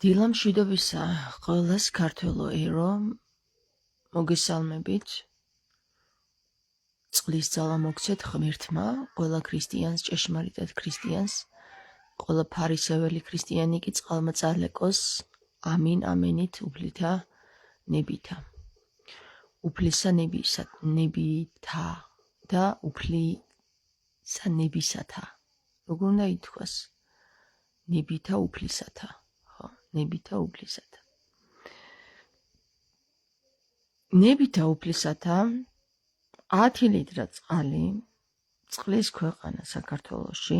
დილა მშვიდობისა ყველას ქართველო ერო მოგესალმებით. წყლის ძალა მოგცეთ ღმერთმა, ყველა ქრისტიანს, ჭეშმარიტად ქრისტიანს, ყველა ფარისეველი ქრისტიანი კი წყალმოწარლეკოს. ამინ ამენით უფლითა ნებითა. უფლისა ნებითა და უფლისა ნებისათა. როგორ უნდა ითქვას? ნებითა უფლისათა. ნებითა უფლისათა. ნებითა უფლისათა 10 ლიტრა წყალი წყლის ქვეყანა საქართველოში.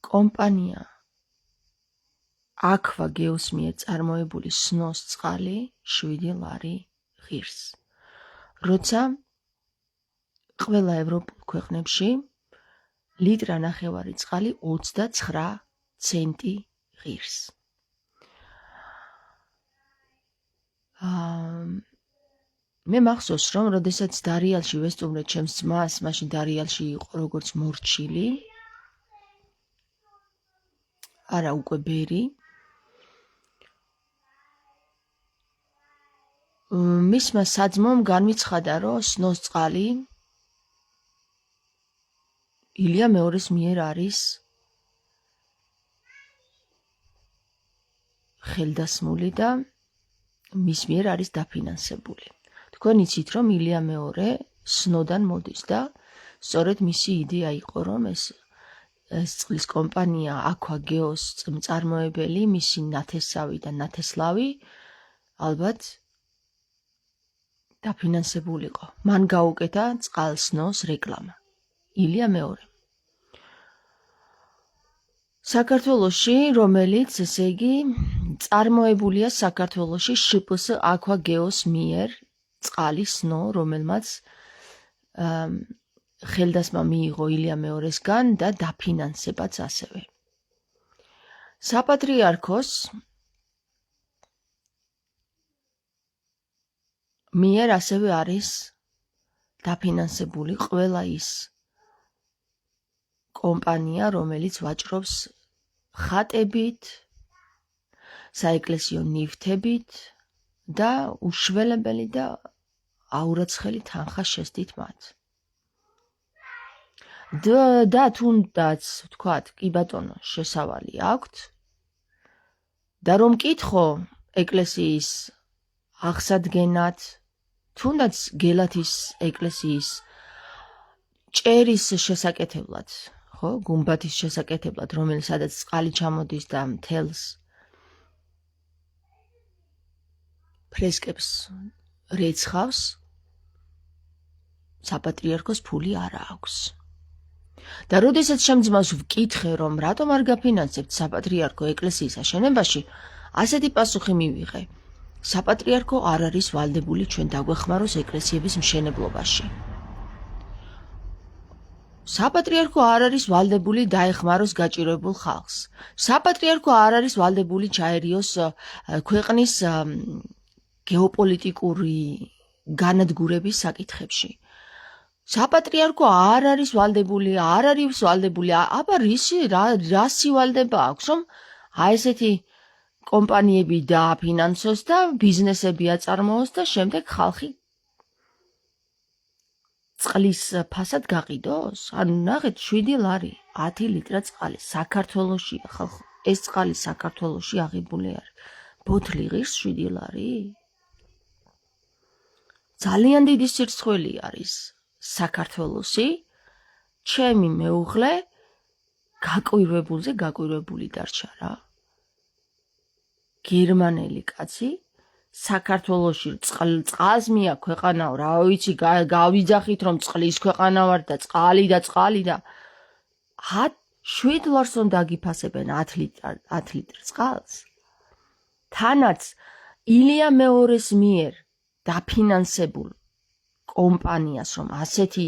კომპანია აქვა გეოს მიერ წარმოებული სნოს წყალი 7 ლარი ღირს. როცა ყველა ევროპულ ქვეყნებში ლიტრა ნახევარი წყალი 29 ცენტი ღირს. მე მახსოვს, რომ როდესაც დარიალში ვესტუმრე ჩემს ძმას, მაშინ დარიალში იყო როგორც მორჩილი, არა უკვე ბერი. მისმა საძმომ განვიცხადა, რომ სნოს წყალი ილია მეორის მიერ არის ხელდასმული და მის მიერ არის დაფინანსებული. თქვენ იცით, რომ ილია მეორე სნოდან მოდის და სწორედ მისი იდეა იყო, რომ ეს წყლის კომპანია აქვა გეოს მწარმოებელი, მისი ნათესავი და ნათესლავი ალბათ დაფინანსებულიყო. მან გაუკეთა წყალსნოს რეკლამა. ილია მეორე. საქართველოში, რომელიც, ესე იგი, წარმოებულია საქართველოში შპს აქვა გეოს მიერ წყალი სნო, რომელმაც ხელდასმა მიიღო ილია მეორესგან და დაფინანსებაც ასევე. საპატრიარქოს მიერ ასევე არის დაფინანსებული ყველა ის კომპანია, რომელიც ვაჭრობს ხატებით, საეკლესიო ნივთებით და უშველებელი და აურაცხელი თანხა შესდით მათ. და თუნდაც ვთქვათ, კი ბატონო, შესავალი აქვთ და რომ მკითხო ეკლესიის აღსადგენად, თუნდაც გელათის ეკლესიის ჭერის შესაკეთებლად, ხო, გუმბათის შესაკეთებლად, რომელსაც წყალი ჩამოდის და მთელს ფრესკებს რეცხავს, საპატრიარქოს ფული არ აქვს. და როდესაც შემძმავს ვკითხე, რომ რატომ არ გაფინანსებთ საპატრიარქო ეკლესიის აშენებაში, ასეთი პასუხი მივიღე. საპატრიარქო არ არის ვალდებული ჩვენ დაგვეხმაროს ეკლესიების მშენებლობაში. საპატრიარქო არ არის ვალდებული დაეხმაროს გაჭირვებულ ხალხს. საპატრიარქო არ არის ვალდებული ჩაერიოს ქვეყნის გეოპოლიტიკური განადგურების საკითხებში. საპატრიარქო არ არის ვალდებული, აბა რა სივალდება აქვს, რომ ესეთი კომპანიები დააფინანსოს და ბიზნესები აწარმოოს და შემდეგ ხალხი წყლის ფასად გაყიდოს? ანუ ნახეთ, 7 ლარი, 10 ლიტრა წყალი საქართველოში, ხალხო, ეს წყალი საქართველოში აღებული არის. ბოთლი ღირს 7 ლარი? ძალიან დიდი სირცხველი არის საქართველოსი. ჩემი მეუღლე გაკვირვებული დარჩა რა. გერმანელი კაცი საქართველოში წყალს მია ქვეყანაო, რა ვიცი, გავიძახით რომ წყლის ქვეყანა ვარ და წყალი და 7 ლარს რომ დაგიფასებენ 10 ლიტრ წყალს. თანაც ილია მეორეს მიერ დაფინანსებულ კომპანიას, რომ ასეთი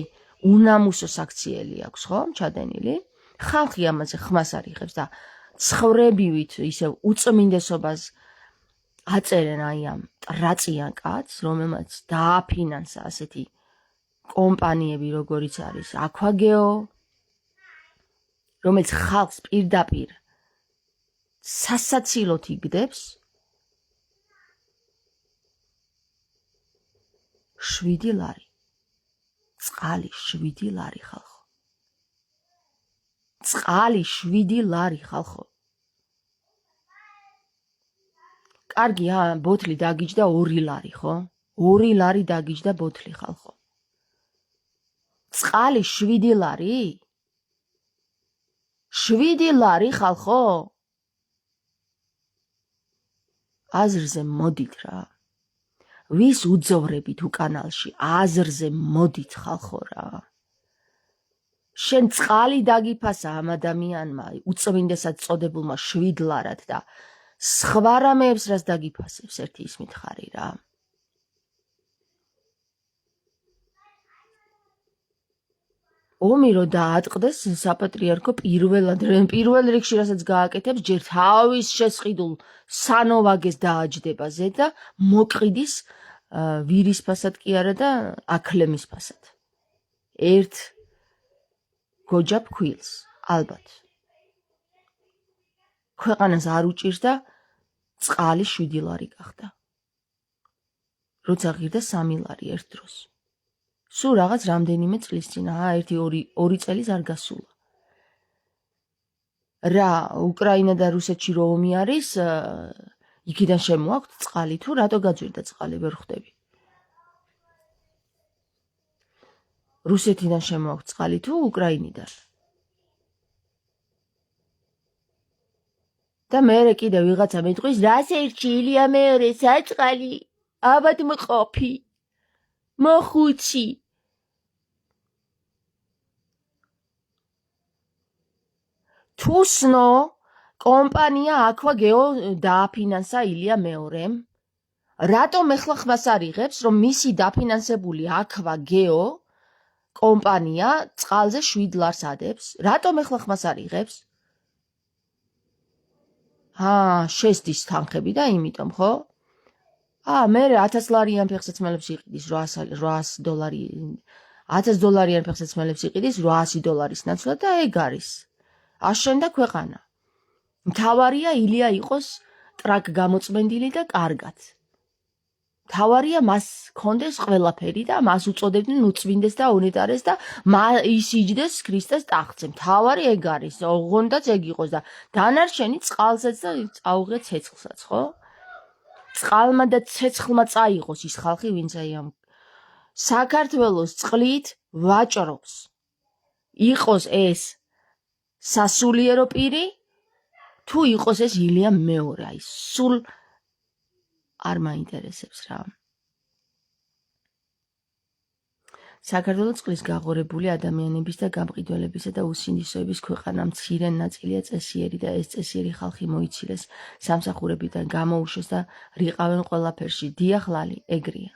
უნამუსო საქციელი აქვს, ხო, ჩადენილი, ხალხი ამაზე ხმას არ იღებს და ცხოვრებივით ისევ უწმინდესობას აწერენ აი ამ ტრაწიან კაცს, რომელმაც დააფინანსა ასეთი კომპანიები, როგორიც არის აქვა გეო, რომელიც ხალხს პირდაპირ სასაცილოდ იგდებს, 7 ლარი. წყალი 7 ლარი ხალხო. წყალი 7 ლარი ხალხო. კარგი, ბოთლი დაგიჯდა 2 ლარი, ხო? 2 ლარი დაგიჯდა ბოთლი ხალხო. წყალი 7 ლარი? 7 ლარი ხალხო? აზრზე მოდით რა. ვის უძოვრებით უკანალში, აზრზე მოდით ხალხო რა. შენ წყალი დაგიფასა ამ ადამიანმა, უწმინდესად წოდებულმა 7 ლარად და სხვა რამეებს რას დაგიფასებს, ერთი ის მითხარი რა. ომი რო დაატყდეს საპატრიარქო პირველ რიგში რასაც გააკეთებს, ჯერ თავის შესყიდულ სანოვაგეს დააჯდება ზედ და მოყიდის ვირის ფასად კი არა და აქლემის ფასად. ერთ გოჯა ფქვილს, ალბათ. ქვეყანას არ უჭირს და წყალი 7 ლარი გახდა. როცა ღირდა 3 ლარი ერთ დროს. სულ რაღაც რამდენიმე წლის წინ, 1-2 წელიც არ გასულა. რა, უკრაინა და რუსეთში რო ომი არის, იქიდან შემოაქვთ წყალი თუ რატო გაძვირდა წყალი, ვერ ხვდები. რუსეთიდან შემოაქვთ წყალი თუ უკრაინიდან. და მერე კიდე ვიღაცა მეტყვის, რას ერთში ილია მეორე საწყალი, აბად მყოფი, მოხუცი. თუსნო კომპანია აქვა გეო დააფინანსა ილია მეორემ. რატომ ეხლა ხმას არ იღებს, რომ მისი დაფინანსებული აქვა გეო კომპანია წყალზე 7 ლარს ადებს? რატომ ეხლა ხმას არ იღებს? შესდის თანხები და იმიტომ, ხო? მერე 1000 ლარიან ფეხსაცმელებს იყიდის 800 დოლარი. 1000 დოლარიან ფეხსაცმელებს იყიდის 800 დოლარის ნაცვლად და ეგ არის. აშენდა ქვეყანა. მთავარია ილია იყოს ტრაკ გამოწმენდილი და კარგად. მთავარია მას კონდეს ყველაფერი და მას უწოდებდნენ უწმინდეს და უნეტარეს და ის იჯდეს ქრისტეს ტახტზე. მთავარი ეგ არის, ოღონდაც ეგ იყოს და დანარჩენი წყალსაც და წაუღე ცეცხლსაც, ხო? წყალმა და ცეცხლმა წაიღოს ის ხალხი, ვინც აი ამ საქართველოს წყლით ვაჭრობს. იყოს ეს სასულიერო პირი, თუ იყოს ეს ილია მეორე, აი სულ არ მაინტერესებს რა. საქართველოს წყლის გაღორებული ადამიანების და გამყიდველებისა და უსინდისოების ქვეყანა მცირე ნაწილია წესიერი და ეს წესიერი ხალხი მოიცილეს სამსახურებიდან გამოუშვეს და რიყავენ ყველაფერში. დიახ ლალი, ეგრეა.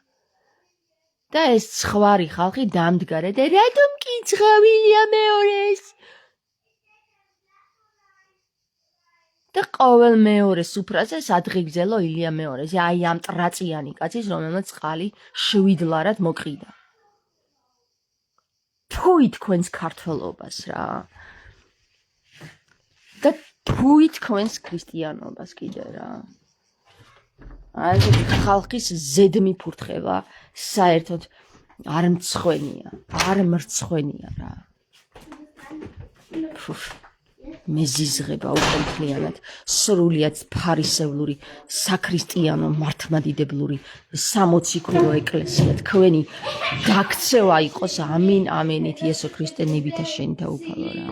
და ეს სხვარი ხალხი დამდგარე და რატომ კიცხავია მეორეს? და ყოველ მეორე სუფრაზე სადღეგრძელო ილია მეორეს, აი ამ ტრაწიანი კაცის, რომელმაც წყალი 7 ლარად მოყიდა. თუი თქვენს ქართველობას რა. და თუი თქვენს ქრისტიანობას კიდე რა. აი ხალხის ზედმიფურთხება საერთოდ არ მრცხვენია რა. მეზიზღება უკვე მთლიანად სრულიად ფარისევლური, საქრისტიანო, მართლმადიდებლური 60 ქურო ეკლესია თქვენი გაქცევა იყოს ამინ ამენით იესო ქრისტე ნებითა შენთა უფალო რა.